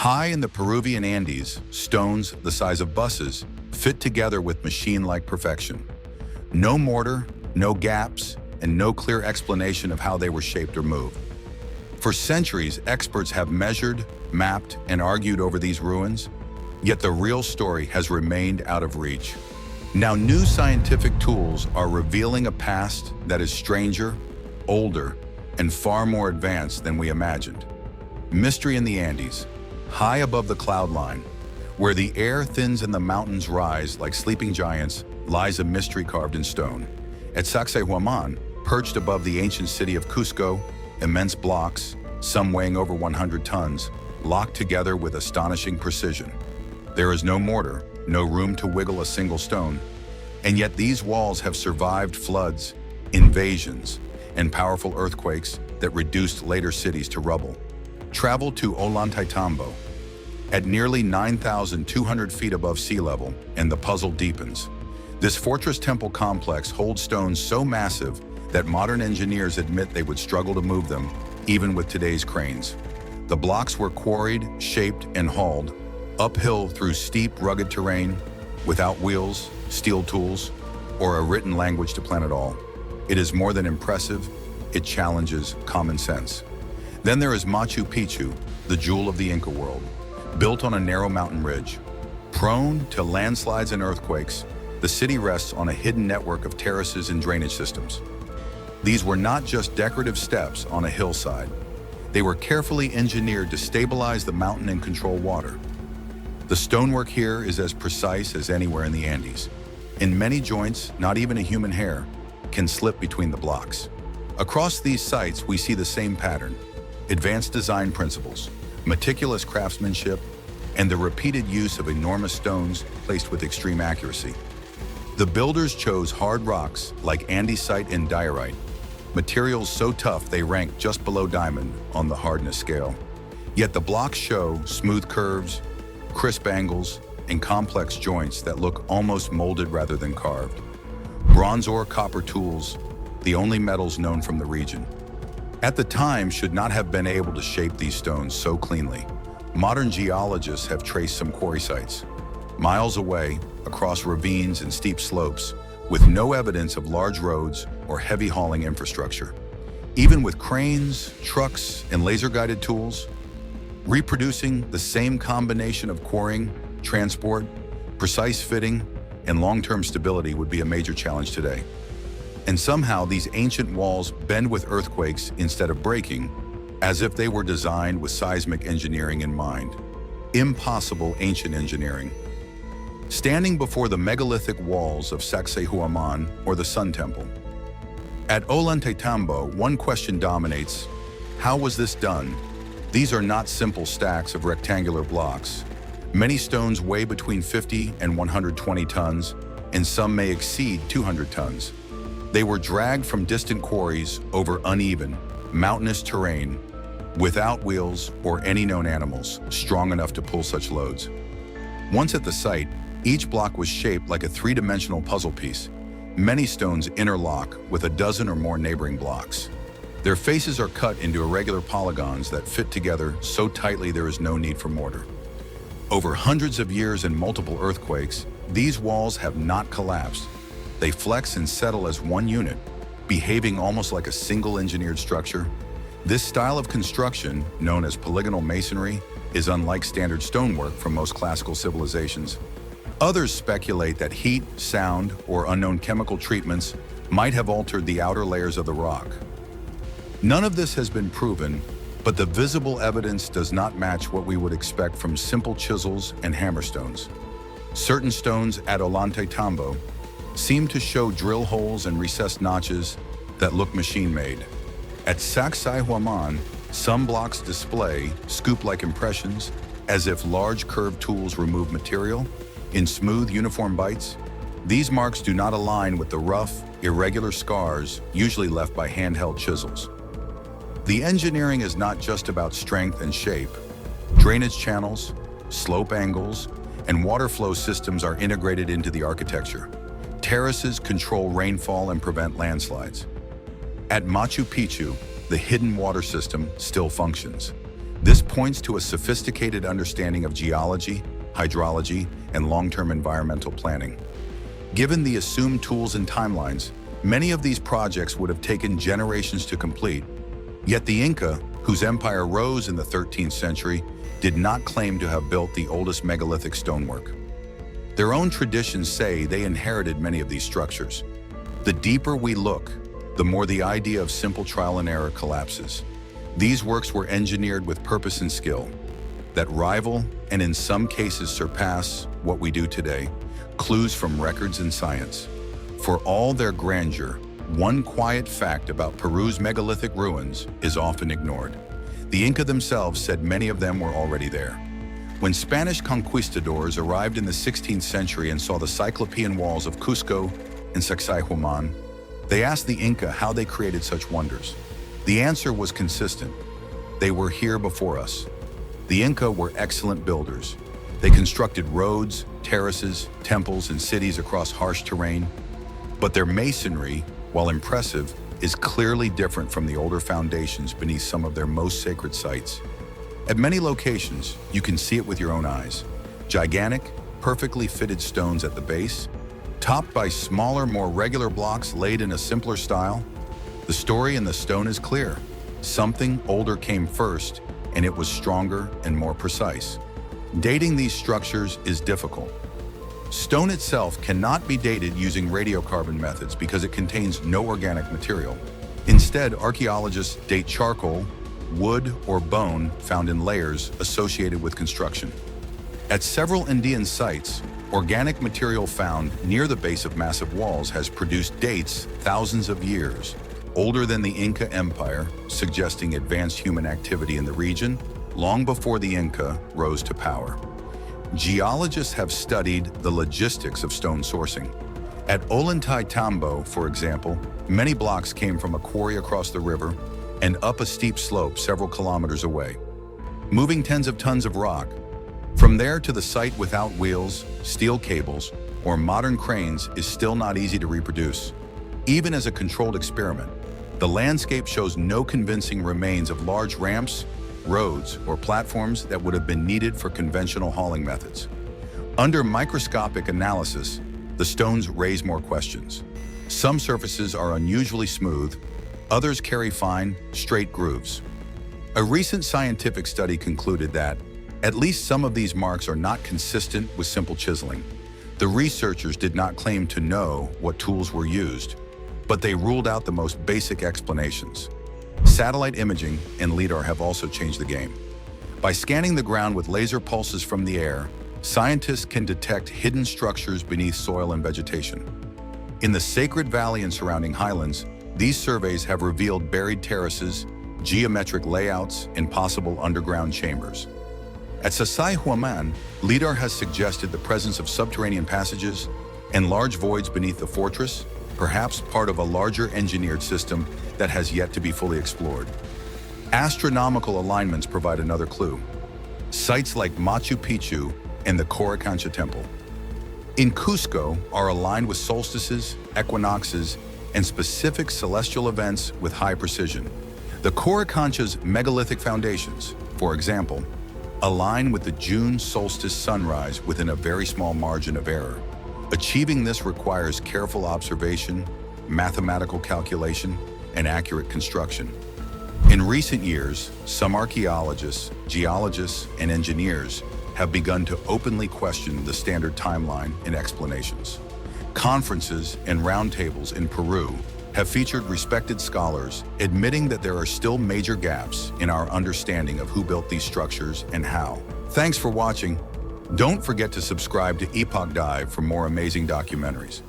High in the Peruvian Andes, stones the size of buses fit together with machine-like perfection. No mortar, no gaps, and no clear explanation of how they were shaped or moved. For centuries, experts have measured, mapped, and argued over these ruins, yet the real story has remained out of reach. Now, new scientific tools are revealing a past that is stranger, older, and far more advanced than we imagined. Mystery in the Andes, high above the cloud line, where the air thins and the mountains rise like sleeping giants, lies a mystery carved in stone. At Sacsayhuaman, perched above the ancient city of Cusco, immense blocks, some weighing over 100 tons, locked together with astonishing precision. There is no mortar, no room to wiggle a single stone, and yet these walls have survived floods, invasions, and powerful earthquakes that reduced later cities to rubble. Travel to Ollantaytambo. At nearly 9,200 feet above sea level, and the puzzle deepens. This fortress temple complex holds stones so massive that modern engineers admit they would struggle to move them, even with today's cranes. The blocks were quarried, shaped, and hauled uphill through steep, rugged terrain, without wheels, steel tools, or a written language to plan it all. It is more than impressive, it challenges common sense. Then there is Machu Picchu, the jewel of the Inca world. Built on a narrow mountain ridge, prone to landslides and earthquakes, the city rests on a hidden network of terraces and drainage systems. These were not just decorative steps on a hillside. They were carefully engineered to stabilize the mountain and control water. The stonework here is as precise as anywhere in the Andes. In many joints, not even a human hair can slip between the blocks. Across these sites, we see the same pattern: advanced design principles, meticulous craftsmanship, and the repeated use of enormous stones placed with extreme accuracy. The builders chose hard rocks like andesite and diorite, materials so tough they rank just below diamond on the hardness scale. Yet the blocks show smooth curves, crisp angles, and complex joints that look almost molded rather than carved. Bronze or copper tools, the only metals known from the region, at the time should not have been able to shape these stones so cleanly. Modern geologists have traced some quarry sites, miles away, across ravines and steep slopes, with no evidence of large roads or heavy hauling infrastructure. Even with cranes, trucks, and laser-guided tools, reproducing the same combination of quarrying, transport, precise fitting, and long-term stability would be a major challenge today. And somehow these ancient walls bend with earthquakes instead of breaking, as if they were designed with seismic engineering in mind. Impossible ancient engineering. Standing before the megalithic walls of Sacsayhuaman, or the Sun Temple. At Ollantaytambo, one question dominates: how was this done? These are not simple stacks of rectangular blocks. Many stones weigh between 50 and 120 tons, and some may exceed 200 tons. They were dragged from distant quarries over uneven, mountainous terrain, without wheels or any known animals strong enough to pull such loads. Once at the site, each block was shaped like a three-dimensional puzzle piece. Many stones interlock with a dozen or more neighboring blocks. Their faces are cut into irregular polygons that fit together so tightly there is no need for mortar. Over hundreds of years and multiple earthquakes, these walls have not collapsed. They flex and settle as one unit, behaving almost like a single engineered structure. This style of construction, known as polygonal masonry, is unlike standard stonework from most classical civilizations. Others speculate that heat, sound, or unknown chemical treatments might have altered the outer layers of the rock. None of this has been proven, but the visible evidence does not match what we would expect from simple chisels and hammerstones. Certain stones at Ollantaytambo seem to show drill holes and recessed notches that look machine-made. At Sacsayhuaman, some blocks display scoop-like impressions, as if large curved tools remove material in smooth, uniform bites. These marks do not align with the rough, irregular scars usually left by handheld chisels. The engineering is not just about strength and shape. Drainage channels, slope angles, and water flow systems are integrated into the architecture. Terraces control rainfall and prevent landslides. At Machu Picchu, the hidden water system still functions. This points to a sophisticated understanding of geology, hydrology, and long-term environmental planning. Given the assumed tools and timelines, many of these projects would have taken generations to complete. Yet the Inca, whose empire rose in the 13th century, did not claim to have built the oldest megalithic stonework. Their own traditions say they inherited many of these structures. The deeper we look, the more the idea of simple trial and error collapses. These works were engineered with purpose and skill that rival and in some cases surpass what we do today, clues from records and science. For all their grandeur, one quiet fact about Peru's megalithic ruins is often ignored. The Inca themselves said many of them were already there. When Spanish conquistadors arrived in the 16th century and saw the Cyclopean walls of Cusco and Sacsayhuaman, they asked the Inca how they created such wonders. The answer was consistent. They were here before us. The Inca were excellent builders. They constructed roads, terraces, temples, and cities across harsh terrain. But their masonry, while impressive, is clearly different from the older foundations beneath some of their most sacred sites. At many locations, you can see it with your own eyes. Gigantic, perfectly fitted stones at the base, topped by smaller, more regular blocks laid in a simpler style. The story in the stone is clear. Something older came first, and it was stronger and more precise. Dating these structures is difficult. Stone itself cannot be dated using radiocarbon methods because it contains no organic material. Instead, archaeologists date charcoal, wood, or bone found in layers associated with construction. At several Andean sites, organic material found near the base of massive walls has produced dates thousands of years, older than the Inca Empire, suggesting advanced human activity in the region long before the Inca rose to power. Geologists have studied the logistics of stone sourcing. At Ollantaytambo, for example, many blocks came from a quarry across the river and up a steep slope several kilometers away, moving tens of tons of rock. From there to the site without wheels, steel cables, or modern cranes is still not easy to reproduce. Even as a controlled experiment, the landscape shows no convincing remains of large ramps, roads, or platforms that would have been needed for conventional hauling methods. Under microscopic analysis, the stones raise more questions. Some surfaces are unusually smooth, others carry fine, straight grooves. A recent scientific study concluded that at least some of these marks are not consistent with simple chiseling. The researchers did not claim to know what tools were used, but they ruled out the most basic explanations. Satellite imaging and LIDAR have also changed the game. By scanning the ground with laser pulses from the air, scientists can detect hidden structures beneath soil and vegetation. In the Sacred Valley and surrounding highlands, these surveys have revealed buried terraces, geometric layouts, and possible underground chambers. At Sacsayhuaman, LIDAR has suggested the presence of subterranean passages and large voids beneath the fortress, perhaps part of a larger engineered system that has yet to be fully explored. Astronomical alignments provide another clue. Sites like Machu Picchu and the Coricancha Temple in Cusco are aligned with solstices, equinoxes, and specific celestial events with high precision. The Coricancha's megalithic foundations, for example, align with the June solstice sunrise within a very small margin of error. Achieving this requires careful observation, mathematical calculation, and accurate construction. In recent years, some archaeologists, geologists, and engineers have begun to openly question the standard timeline and explanations. Conferences and roundtables in Peru have featured respected scholars admitting that there are still major gaps in our understanding of who built these structures and how. Thanks for watching. Don't forget to subscribe to Epoch Dive for more amazing documentaries.